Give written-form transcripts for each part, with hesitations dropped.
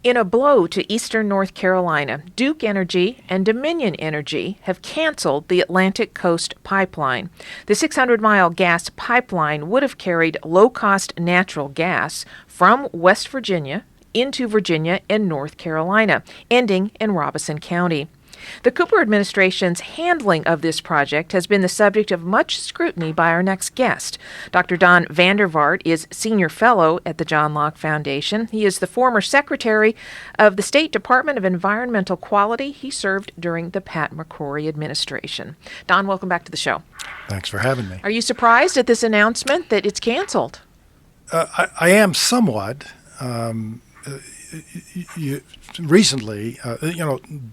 In a blow to eastern North Carolina, Duke Energy and Dominion Energy have canceled the Atlantic Coast Pipeline. The 600-mile gas pipeline would have carried low-cost natural gas from West Virginia into Virginia and North Carolina, ending in Robeson County. The Cooper administration's handling of this project has been the subject of much scrutiny by our next guest. Dr. Don Vaart is Senior Fellow at the John Locke Foundation. He is the former Secretary of the State Department of Environmental Quality. He served during the Pat McCrory administration. Don, welcome back to the show. Thanks for having me. Are you surprised at this announcement that it's canceled? I am somewhat. Recently,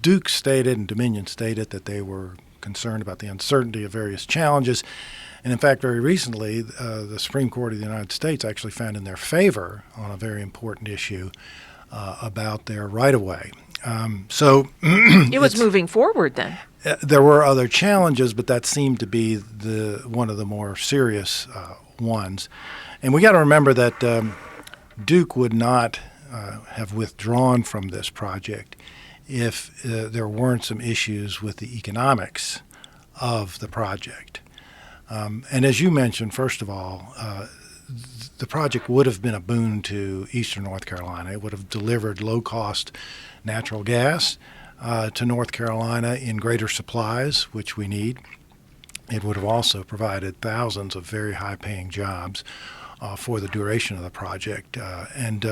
Duke stated and Dominion stated that they were concerned about the uncertainty of various challenges. And in fact, very recently, the Supreme Court of the United States actually found in their favor on a very important issue about their right-of-way. So it was moving forward then. There were other challenges, but that seemed to be one of the more serious ones. And we got to remember that Duke would not have withdrawn from this project if there weren't some issues with the economics of the project. And as you mentioned, first of all, the project would have been a boon to eastern North Carolina. It would have delivered low-cost natural gas to North Carolina in greater supplies, which we need. It would have also provided thousands of very high-paying jobs for the duration of the project. And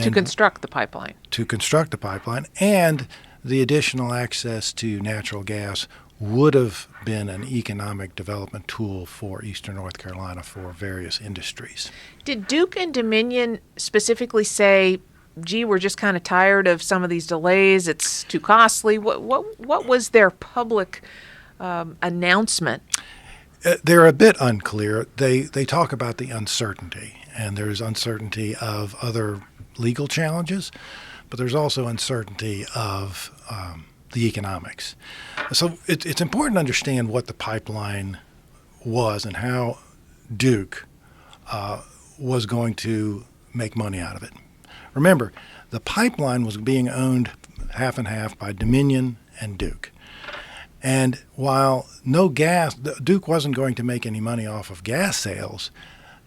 to construct the pipeline. To construct the pipeline, and the additional access to natural gas would have been an economic development tool for eastern North Carolina for various industries. Did Duke and Dominion specifically say, gee, we're just kind of tired of some of these delays, it's too costly? What was their public announcement? They're a bit unclear. They talk about the uncertainty, and there's uncertainty of other legal challenges, but there's also uncertainty of the economics. So it's important to understand what the pipeline was and how Duke was going to make money out of it. Remember, the pipeline was being owned half and half by Dominion and Duke. And while no gas, Duke wasn't going to make any money off of gas sales,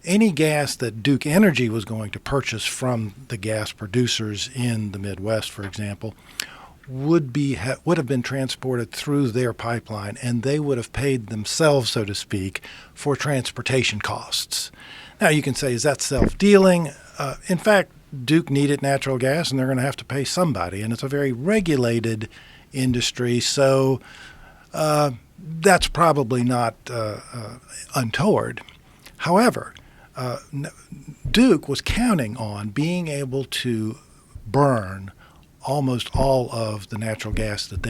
any gas that Duke Energy was going to purchase from the gas producers in the Midwest, for example, would have been transported through their pipeline, and they would have paid themselves, so to speak, for transportation costs. Now, you can say, is that self-dealing? In fact, Duke needed natural gas, and they're going to have to pay somebody, and it's a very regulated industry, so that's probably not untoward. However, Duke was counting on being able to burn almost all of the natural gas that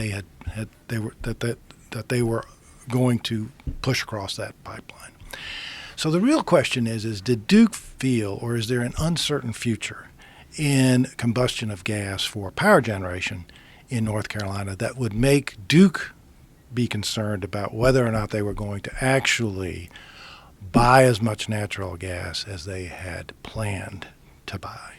they were going to push across that pipeline. So the real question is did Duke feel, or is there an uncertain future in combustion of gas for power generation in North Carolina that would make Duke be concerned about whether or not they were going to actually buy as much natural gas as they had planned to buy?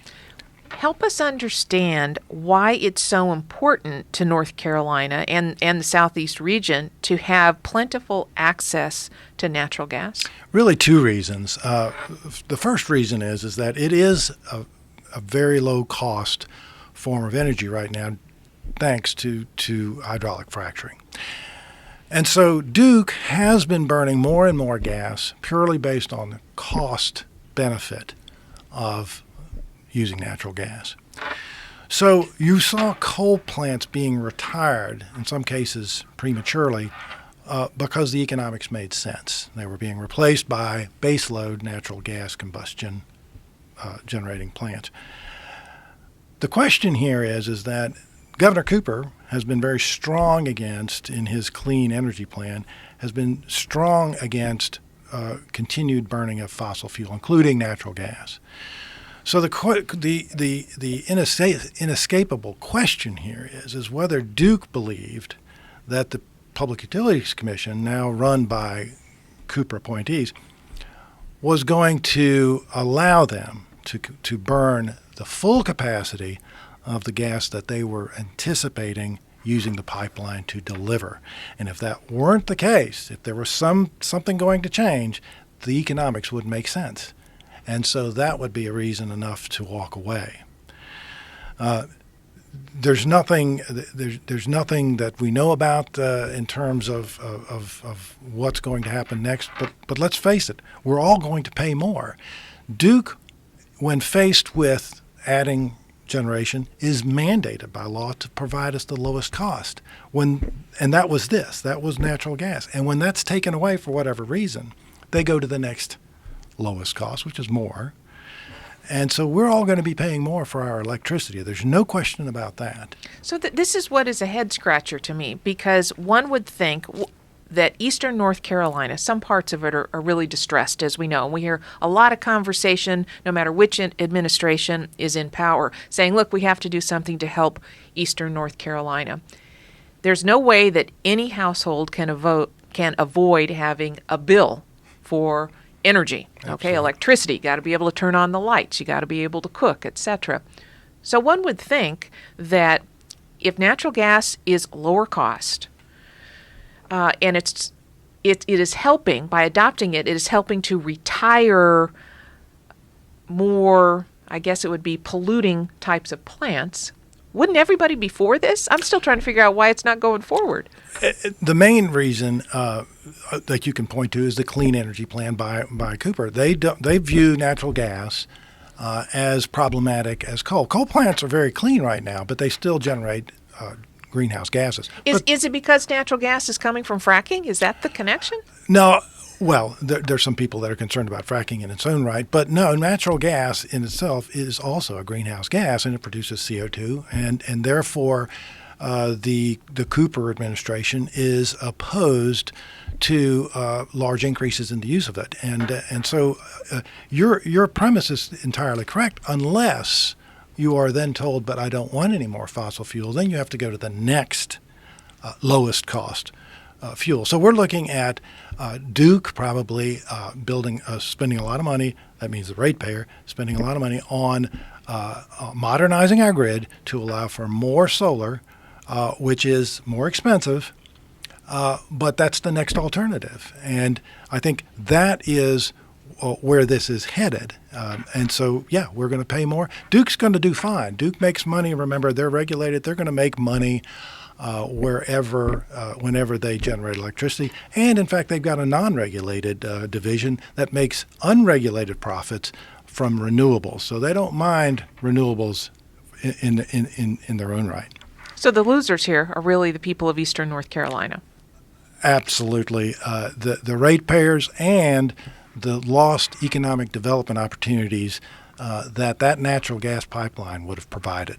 Help us understand why it's so important to North Carolina and the Southeast region to have plentiful access to natural gas. Really two reasons. The first reason is that it is a very low-cost form of energy right now, thanks to hydraulic fracturing. And so Duke has been burning more and more gas purely based on the cost benefit of using natural gas. So you saw coal plants being retired, in some cases prematurely, because the economics made sense. They were being replaced by baseload natural gas combustion generating plants. The question here is that Governor Cooper has been very strong against, in his clean energy plan, has been strong against continued burning of fossil fuel, including natural gas. So the inescapable question here is whether Duke believed that the Public Utilities Commission, now run by Cooper appointees, was going to allow them to burn the full capacity of the gas that they were anticipating using the pipeline to deliver. And if that weren't the case, if there was something going to change, the economics would make sense. And so that would be a reason enough to walk away. There's nothing that we know about in terms of what's going to happen next. But let's face it, we're all going to pay more. Duke, when faced with adding generation, is mandated by law to provide us the lowest cost. And that was natural gas. And when that's taken away for whatever reason, they go to the next lowest cost, which is more. And so we're all going to be paying more for our electricity. There's no question about that. So this is what is a head scratcher to me, because one would think that eastern North Carolina, some parts of it are really distressed, as we know. And we hear a lot of conversation, no matter which administration is in power, saying, look, we have to do something to help eastern North Carolina. There's no way that any household can avoid having a bill for energy. Okay, Absolutely. electricity, you got to be able to turn on the lights, you got to be able to cook, etc. So one would think that if natural gas is lower cost, and it is helping, by adopting it is helping to retire more, I guess it would be polluting types of plants. Wouldn't everybody be for this? I'm still trying to figure out why it's not going forward. The main reason that you can point to is the Clean Energy Plan by Cooper. They view natural gas as problematic as coal. Coal plants are very clean right now, but they still generate greenhouse gases. Is it because natural gas is coming from fracking? Is that the connection? No. Well, there's some people that are concerned about fracking in its own right, but no, natural gas in itself is also a greenhouse gas, and it produces CO2, and therefore the Cooper administration is opposed to large increases in the use of it, and so your premise is entirely correct, unless you are then told, but I don't want any more fossil fuel. Then you have to go to the next lowest cost fuel. So we're looking at Duke probably spending a lot of money. That means the ratepayer spending a lot of money on modernizing our grid to allow for more solar, which is more expensive, but that's the next alternative. And I think that is where this is headed. And so, yeah, we're going to pay more. Duke's going to do fine. Duke makes money. Remember, they're regulated. They're going to make money whenever they generate electricity. And, in fact, they've got a non-regulated division that makes unregulated profits from renewables. So they don't mind renewables in their own right. So the losers here are really the people of eastern North Carolina. Absolutely. The ratepayers and the lost economic development opportunities that natural gas pipeline would have provided.